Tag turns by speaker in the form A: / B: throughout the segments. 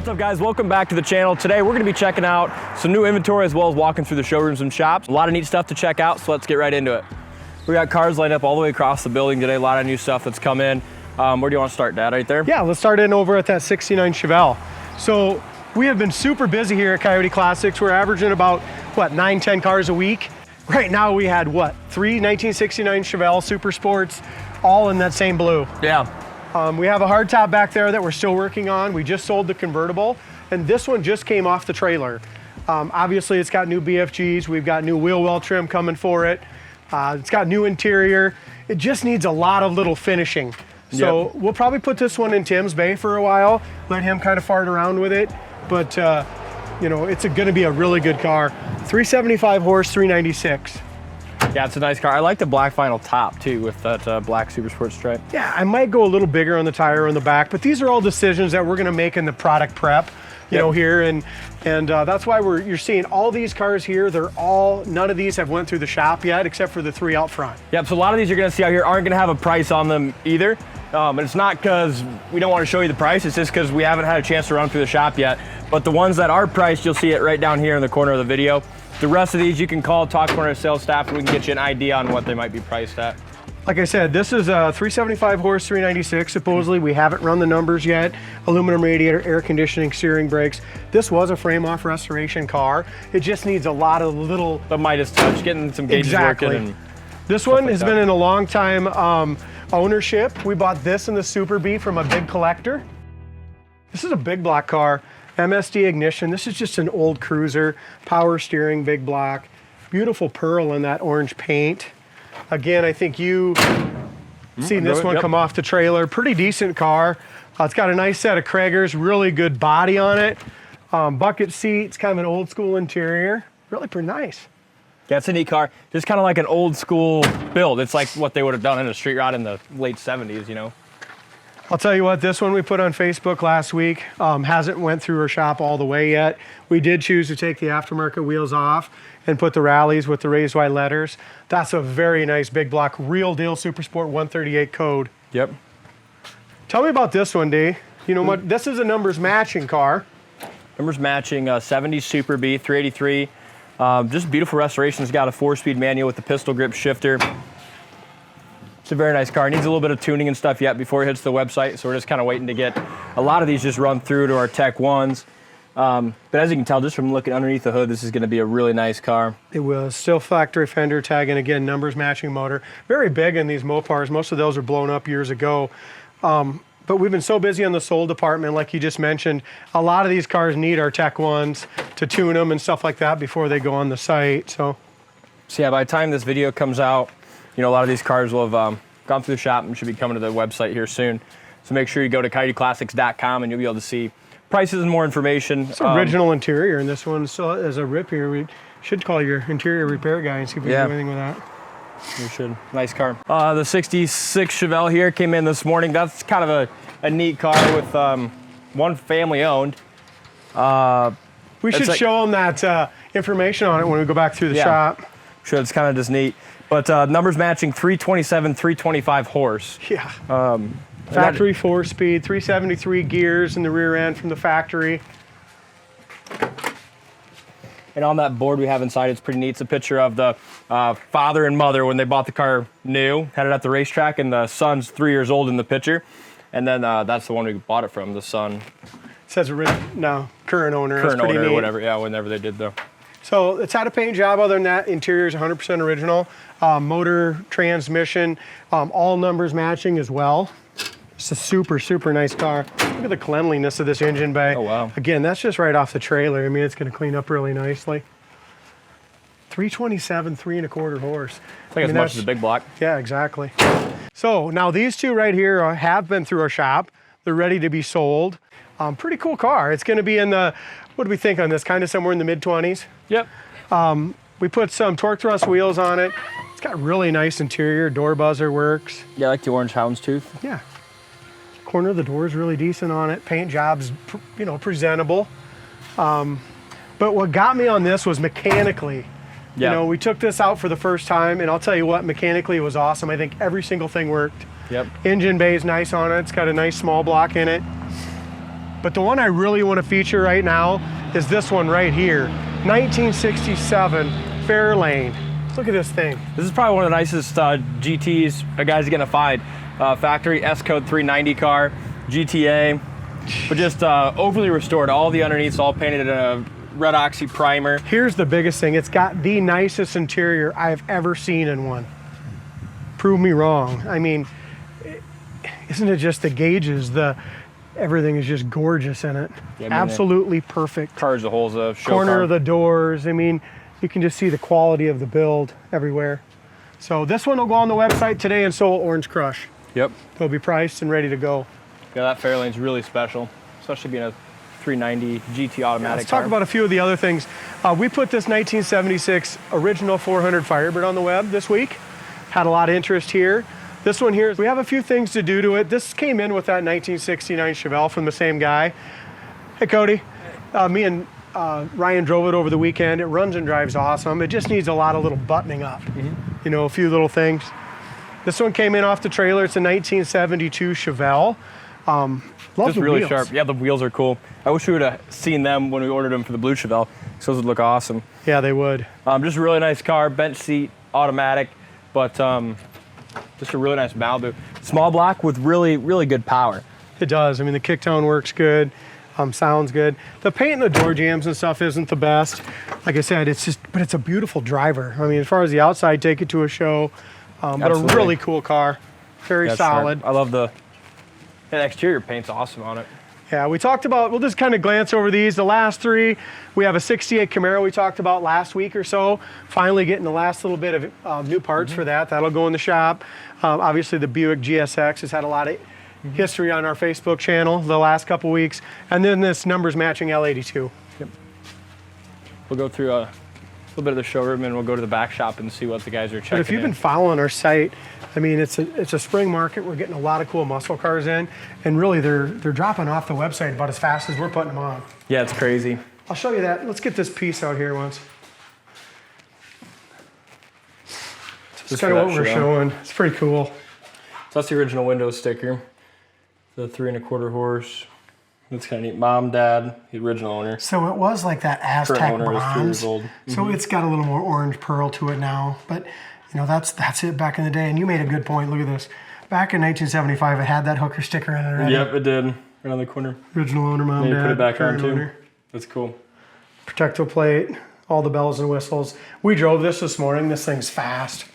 A: What's up, guys? Welcome back to the channel. Today we're going to be checking out some new inventory as well as walking through the showrooms and shops. A lot of neat stuff to check out, so let's get right into it. We got cars lined up all the way across the building today. A lot of new stuff that's come in. Where do you want to start, Dad? Right there?
B: Yeah, let's start in over at that 69 Chevelle. So we have been super busy here at Coyote Classics. We're averaging about, what, 9-10 cars a week. Right now we had, what, 3 1969 Chevelle Super Sports, all in that same blue.
A: Yeah.
B: We have a hardtop back there that we're still working on. We just sold the convertible, and this one just came off the trailer. Obviously, it's got new BFGs. We've got new wheel well trim coming for it. It's got new interior. It just needs a lot of little finishing. So We'll probably put this one in Tim's bay for a while, let him kind of fart around with it. But, you know, it's going to be a really good car. 375 horse, 396.
A: Yeah, it's a nice car. I like the black vinyl top too with that black Super Sport stripe.
B: Yeah, I might go a little bigger on the tire on the back, but these are all decisions that we're going to make in the product prep, you know, here, and that's why you're seeing all these cars here. None of these have went through the shop yet, except for the 3 out front.
A: Yep. So a lot of these you're going to see out here aren't going to have a price on them either. And it's not because we don't want to show you the price. It's just because we haven't had a chance to run through the shop yet. But the ones that are priced, you'll see it right down here in the corner of the video. The rest of these you can call, talk to one of our sales staff, and we can get you an idea on what they might be priced at.
B: Like I said, this is a 375 horse, 396. Supposedly, we haven't run the numbers yet. Aluminum radiator, air conditioning, steering brakes. This was a frame-off restoration car. It just needs a lot of little...
A: The Midas touch, getting some gauges working. And
B: this one has been in a long time ownership. We bought this in the Super B from a big collector. This is a big block car. MSD ignition. This is just an old cruiser. Power steering, big block. Beautiful pearl in that orange paint. Again, I think you've seen this one come off the trailer. Pretty decent car. It's got a nice set of Kraggers, really good body on it. Bucket seats, kind of an old school interior. Really pretty nice.
A: Yeah, it's a neat car. Just kind of like an old school build. It's like what they would have done in a street rod in the late 70s, you know?
B: I'll tell you what, this one we put on Facebook last week hasn't went through our shop all the way yet. We did choose to take the aftermarket wheels off and put the rallies with the raised white letters. That's a very nice big block, real deal Super Sport 138 code.
A: Yep.
B: Tell me about this one, D. You know what? This is a numbers matching car.
A: Numbers matching 70s Super B 383. Just beautiful restoration. It's got a 4-speed manual with the pistol grip shifter. It's a very nice car. It needs a little bit of tuning and stuff yet before it hits the website, so we're just kind of waiting to get a lot of these just run through to our Tech 1s. But as you can tell, just from looking underneath the hood, this is going to be a really nice car.
B: It was still factory fender tag, and again, numbers matching motor. Very big in these Mopars. Most of those are blown up years ago. But we've been so busy on the sold department, like you just mentioned. A lot of these cars need our Tech 1s to tune them and stuff like that before they go on the site. So
A: yeah, by the time this video comes out, you know, a lot of these cars will have gone through the shop and should be coming to the website here soon. So make sure you go to coyoteclassics.com and you'll be able to see prices and more information.
B: It's original interior, and this one still has a rip here. We should call your interior repair guy and see if we can do anything with that.
A: We should. Nice car. The 66 Chevelle here came in this morning. That's kind of a neat car with one family owned.
B: We should show them that information on it when we go back through the shop.
A: Sure, it's kind of just neat. But numbers matching 327, 325 horse.
B: Yeah. Factory 4-speed, 373 gears in the rear end from the factory.
A: And on that board we have inside, it's pretty neat. It's a picture of the father and mother when they bought the car new, had it at the racetrack, and the son's 3 years old in the picture. And then that's the one we bought it from, the son.
B: It says no, current owner.
A: Current owner or whatever, yeah, whenever they did though.
B: So it's had a paint job. Other than that, interior is 100% original. Motor, transmission, all numbers matching as well. It's a super, super nice car. Look at the cleanliness of this engine bay.
A: Oh, wow.
B: Again, that's just right off the trailer. I mean, it's going to clean up really nicely. 327, 3 1/4 horse.
A: I think as much as a big block.
B: Yeah, exactly. So now these two right here have been through our shop. They're ready to be sold. Pretty cool car. It's going to be in the, what do we think on this? Kind of somewhere in the mid-20s.
A: Yep.
B: We put some torque thrust wheels on it. It's got really nice interior. Door buzzer works.
A: Yeah, I like the orange houndstooth.
B: Yeah. Corner of the door is really decent on it. Paint job's, you know, presentable. But what got me on this was mechanically. Yeah. You know, we took this out for the first time, and I'll tell you what, mechanically it was awesome. I think every single thing worked.
A: Yep.
B: Engine bay is nice on it. It's got a nice small block in it. But the one I really want to feature right now is this one right here, 1967 Fairlane. Look at this thing.
A: This is probably one of the nicest GTs a guy's gonna find. Factory S-Code 390 car, GTA, but just overly restored. All the underneath's all painted in a red oxy primer.
B: Here's the biggest thing. It's got the nicest interior I've ever seen in one. Prove me wrong. I mean, isn't it just the gauges? Everything is just gorgeous in it. Yeah, I mean, absolutely perfect.
A: Car as a whole is a show
B: corner
A: car.
B: of the doors. I mean, you can just see the quality of the build everywhere. So this one will go on the website today, and so will Orange Crush.
A: Yep.
B: They'll be priced and ready to go.
A: Yeah, that Fairlane's really special, especially being a 390 GT automatic.
B: Let's talk about a few of the other things. We put this 1976 original 400 Firebird on the web this week. Had a lot of interest here. This one here, we have a few things to do to it. This came in with that 1969 Chevelle from the same guy. Hey, Cody. Me and Ryan drove it over the weekend. It runs and drives awesome. It just needs a lot of little buttoning up. You know, a few little things. This one came in off the trailer. It's a 1972 Chevelle. Love
A: just
B: the
A: really
B: wheels.
A: sharp. Yeah, the wheels are cool. I wish we would have seen them when we ordered them for the blue Chevelle. Those would look awesome.
B: Yeah, they would.
A: Just a really nice car, bench seat, automatic, but just a really nice Malibu. Small block with really, really good power.
B: It does. I mean, the kick tone works good. Sounds good. The paint and the door jambs and stuff isn't the best. Like I said, but it's a beautiful driver. I mean, as far as the outside, take it to a show. But a really cool car. Very solid.
A: Sharp. I love the exterior paint's awesome on it.
B: Yeah, we talked about, we'll just kind of glance over these. The last three, we have a 68 Camaro we talked about last week or so. Finally getting the last little bit of new parts for that. That'll go in the shop. Obviously the Buick GSX has had a lot of history on our Facebook channel the last couple weeks. And then this numbers matching L82.
A: Yep. We'll go through a little bit of the showroom and we'll go to the back shop and see what the guys are checking.
B: But if you've been following our site, I mean, it's a spring market. We're getting a lot of cool muscle cars in, and really they're dropping off the website about as fast as we're putting them on.
A: Yeah, it's crazy.
B: I'll show you that. Let's get this piece out here once. That's kind of what we're showing. It's pretty cool.
A: So that's the original Windows sticker. The 3 1/4 horse. That's kind of neat. Mom, dad, the original owner.
B: So it was like that Aztec
A: Current owner
B: bronze.
A: is 3 years old.
B: So it's got a little more orange pearl to it now, but you know, that's it back in the day. And you made a good point. Look at this. Back in 1975, it had that hooker sticker in it already.
A: Yep, it did. Right on the corner.
B: Original owner, mom,
A: And
B: dad.
A: you put it back on too.
B: Owner.
A: That's cool.
B: Protective plate, all the bells and whistles. We drove this morning. This thing's fast.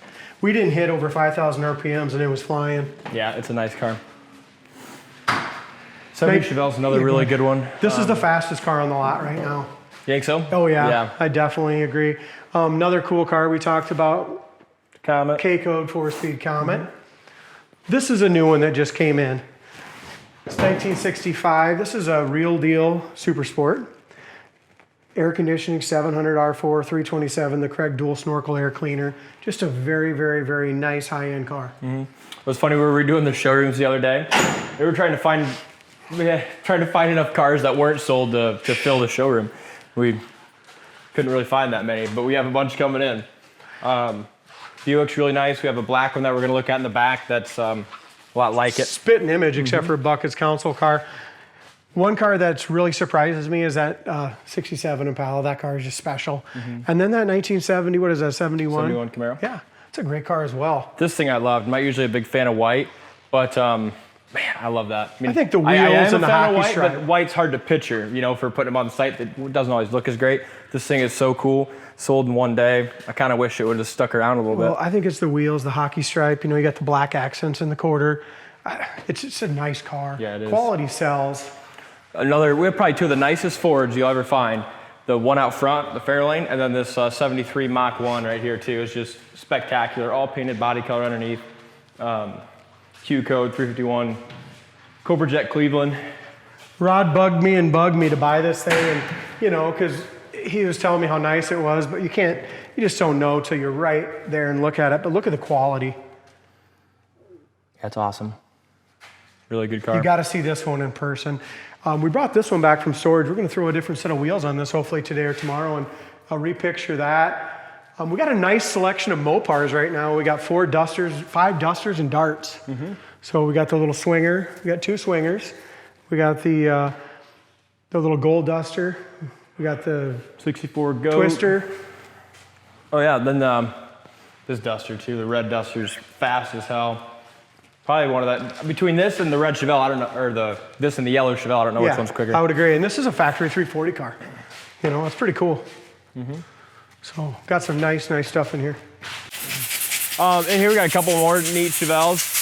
B: We didn't hit over 5,000 RPMs and it was flying.
A: Yeah, it's a nice car. 70 Chevelle's another really good one.
B: This is the fastest car on the lot right now.
A: You think so?
B: Oh yeah,
A: Yeah.
B: I definitely agree. Another cool car we talked about,
A: Comet.
B: K-Code 4-speed Comet. This is a new one that just came in. It's 1965. This is a real deal Super Sport. Air conditioning, 700 R4, 327, the Craig dual snorkel air cleaner. Just a very, very, very nice high-end car.
A: It was funny, we were redoing the showrooms the other day. We were trying to find enough cars that weren't sold to fill the showroom. We couldn't really find that many, but we have a bunch coming in. Buick's really nice. We have a black one that we're gonna look at in the back that's a lot like it.
B: Spitting image, except for Bucket's console car. One car that's really surprises me is that 67 Impala. That car is just special. And then that 1970, what is that, 71?
A: 71 Camaro.
B: Yeah, it's a great car as well.
A: This thing I loved. I'm not usually a big fan of white, but man, I love that.
B: I think the wheels
A: I am
B: and
A: a
B: the
A: fan of
B: hockey
A: white,
B: stripe.
A: but white's hard to picture, you know, for putting them on the site. It doesn't always look as great. This thing is so cool. Sold in one day. I kind of wish it would have stuck around a little
B: Well,
A: bit.
B: I think it's the wheels, the hockey stripe. You know, you got the black accents in the quarter. It's just a nice car.
A: Yeah, it is.
B: Quality sells.
A: We have probably two of the nicest Fords you'll ever find. The one out front, the Fairlane, and then this 73 Mach 1 right here too. It's just spectacular. All painted body color underneath. Q code 351. Cobra Jet Cleveland.
B: Rod bugged me to buy this thing, and you know, because he was telling me how nice it was, but you just don't know till you're right there and look at it. But look at the quality.
A: That's awesome. Really good car.
B: You got to see this one in person. We brought this one back from storage. We're going to throw a different set of wheels on this hopefully today or tomorrow, and I'll repicture that. We got a nice selection of Mopars right now. We got 5 Dusters and Darts. So we got the little swinger. We got 2 swingers. We got the The little gold duster. We got the
A: 64 Goat.
B: Twister.
A: Oh yeah, then this duster too. The red duster's fast as hell. Probably one of that, between this and the red Chevelle, I don't know, or this and the yellow Chevelle, I don't know which one's quicker.
B: I would agree. And this is a factory 340 car. You know, it's pretty cool. So got some nice stuff in here.
A: And here we got a couple more neat Chevelles.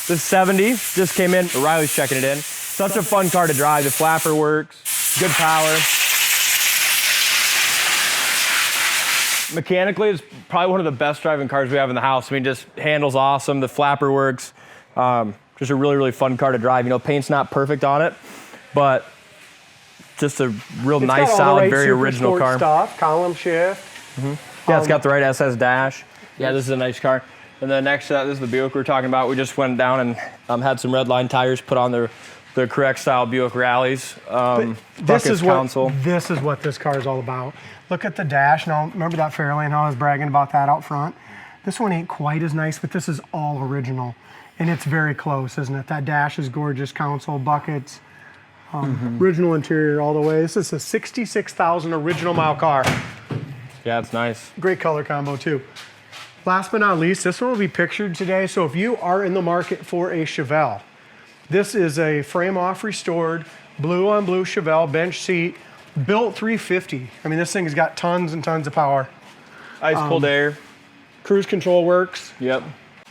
A: This 70 just came in. Riley's checking it in. Such a fun car to drive. The flapper works, good power. Mechanically, it's probably one of the best driving cars we have in the house. I mean, just handles awesome. The flapper works. Just a really fun car to drive. You know, paint's not perfect on it, but just a real nice, solid, very original car.
B: Stuff, column shift.
A: Yeah, it's got the right SS dash. Yeah, this is a nice car. And then next to that, this is the Buick we were talking about. We just went down and had some red line tires put on the correct style Buick Rallies.
B: This is what this car is all about. Look at the dash. Now, remember that Fairlane, how I was bragging about that out front? This one ain't quite as nice, but this is all original. And it's very close, isn't it? That dash is gorgeous. Console, buckets, original interior all the way. This is a 66,000 original mile car.
A: Yeah, it's nice.
B: Great color combo, too. Last but not least, this one will be pictured today. So if you are in the market for a Chevelle, this is a frame-off restored, blue-on-blue Chevelle bench seat, built 350. I mean, this thing has got tons and tons of power.
A: Ice cold air.
B: Cruise control works.
A: Yep.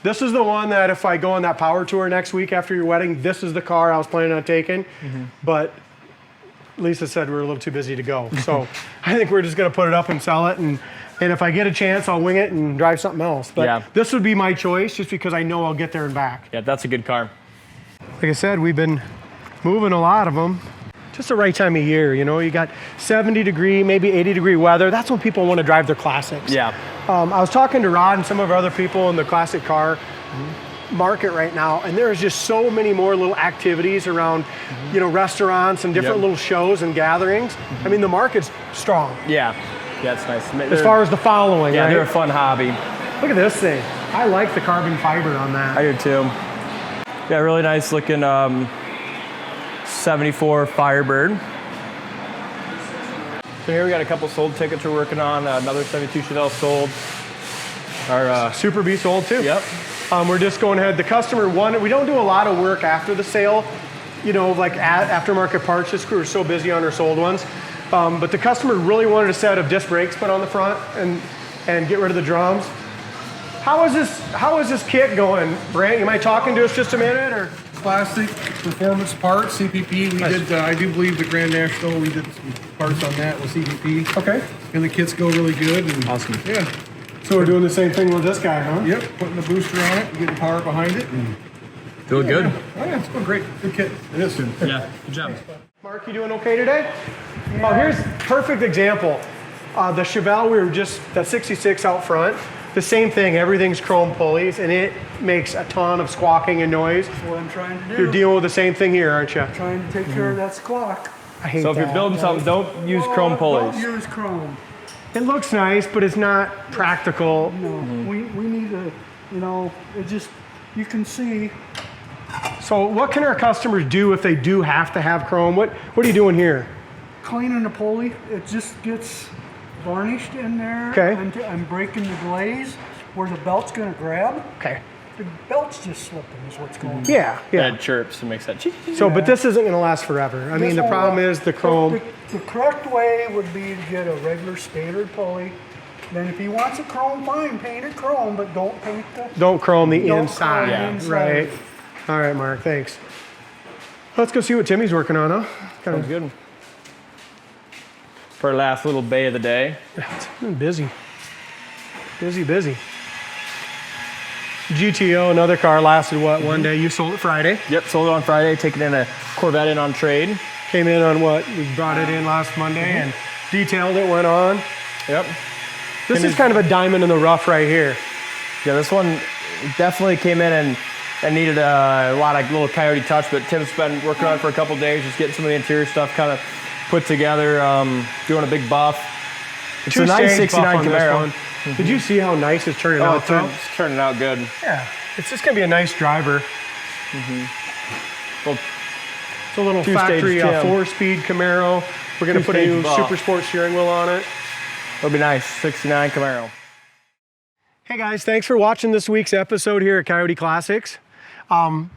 B: This is the one that if I go on that power tour next week after your wedding, this is the car I was planning on taking. But Lisa said we're a little too busy to go. So I think we're just going to put it up and sell it. And if I get a chance, I'll wing it and drive something else. But this would be my choice just because I know I'll get there and back.
A: Yeah, that's a good car.
B: Like I said, we've been moving a lot of them. Just the right time of year, you know, you got 70 degree, maybe 80 degree weather. That's when people want to drive their classics.
A: Yeah.
B: I was talking to Rod and some of our other people in the classic car market right now, and there's just so many more little activities around, you know, restaurants and different little shows and gatherings. I mean, the market's strong.
A: Yeah. Yeah, it's nice.
B: As far as the following,
A: yeah,
B: right?
A: they're a fun hobby.
B: Look at this thing. I like the carbon fiber on that.
A: I do too. Yeah, really nice looking 74 Firebird. So here we got a couple sold tickets we're working on. Another 72 Chevelle sold. Our
B: Super B sold too.
A: Yep.
B: We're just going ahead. The customer wanted, we don't do a lot of work after the sale, you know, like aftermarket parts, just 'cause we're so busy on our sold ones. But the customer really wanted a set of disc brakes put on the front and get rid of the drums. How is this kit going, Brant? You mind talking to us just a minute, or?
C: Classic performance parts, CPP. We did, I do believe the Grand National, we did some parts on that with CPP.
B: Okay.
C: And the kits go really good. And
A: Awesome.
C: Yeah.
B: So we're doing the same thing with this guy, huh?
C: Yep, putting the booster on it, getting power behind it. And
A: Doing good.
C: Oh yeah, it's going great. Good kit. It is good.
A: Yeah, good job.
B: Mark, you doing okay today? Yeah. Oh, here's a perfect example. The Chevelle, we were just, that 66 out front, the same thing, everything's chrome pulleys, and it makes a ton of squawking and noise.
D: That's what I'm trying to do.
B: You're dealing with the same thing here, aren't you?
D: Trying to take care of that squawk.
B: I hate
A: So if
B: that.
A: you're building something, don't use chrome pulleys.
D: Don't use chrome.
B: It looks nice, but it's not practical.
D: No, we need to, you know, it just, you can see.
B: So what can our customers do if they do have to have chrome? What are you doing here?
D: Cleaning the pulley, it just gets varnished in there.
B: Okay.
D: I'm breaking the glaze where the belt's gonna grab.
B: Okay.
D: The belt's just slipping is what's going on.
B: Yeah,
A: Yeah,
B: yeah.
A: it chirps and makes that.
B: So, but this isn't going to last forever. I mean, the problem is the chrome.
D: The correct way would be to get a regular standard pulley. Then if he wants a chrome, fine, paint it chrome, but don't paint the...
B: Don't chrome the
D: Don't
B: inside.
D: chrome the inside.
B: Right. All right, Mark, thanks. Let's go see what Timmy's working on, huh?
A: Sounds good. For our last little bay of the day.
B: It's been busy. Busy. GTO, another car, lasted what, one day? You sold it Friday?
A: Yep, sold it on Friday, taking in a Corvette in on trade.
B: Came in on what? We brought it in last Monday and detailed it, went on.
A: Yep.
B: This is kind of a diamond in the rough right here.
A: Yeah, this one definitely came in and needed a lot of little Coyote touch, but Tim's been working on it for a couple of days, just getting some of the interior stuff kind of put together, doing a big buff. It's a nice 69 Camaro.
B: Did you see how nice it's turning out?
A: It's turning out good.
B: Yeah, it's just gonna be a nice driver.
A: Well,
B: It's a little
A: Two-stage
B: factory
A: Tim.
B: 4-speed Camaro. We're going to put a new
A: Two-stage
B: Super Sport steering wheel on it.
A: It'll be nice. 69 Camaro.
B: Hey guys, thanks for watching this week's episode here at Coyote Classics.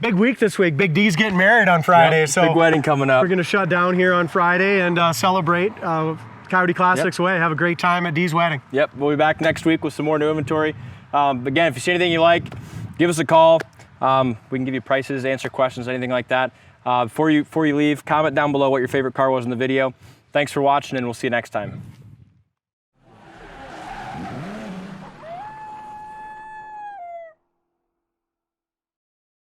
B: Big week this week. Big D's getting married on Friday,
A: Yep,
B: so
A: big wedding coming up.
B: we're going to shut down here on Friday and celebrate Coyote Classics way. Have a great time at D's wedding.
A: Yep, we'll be back next week with some more new inventory. Again, if you see anything you like, give us a call. We can give you prices, answer questions, anything like that. Before you leave, comment down below what your favorite car was in the video. Thanks for watching, and we'll see you next time.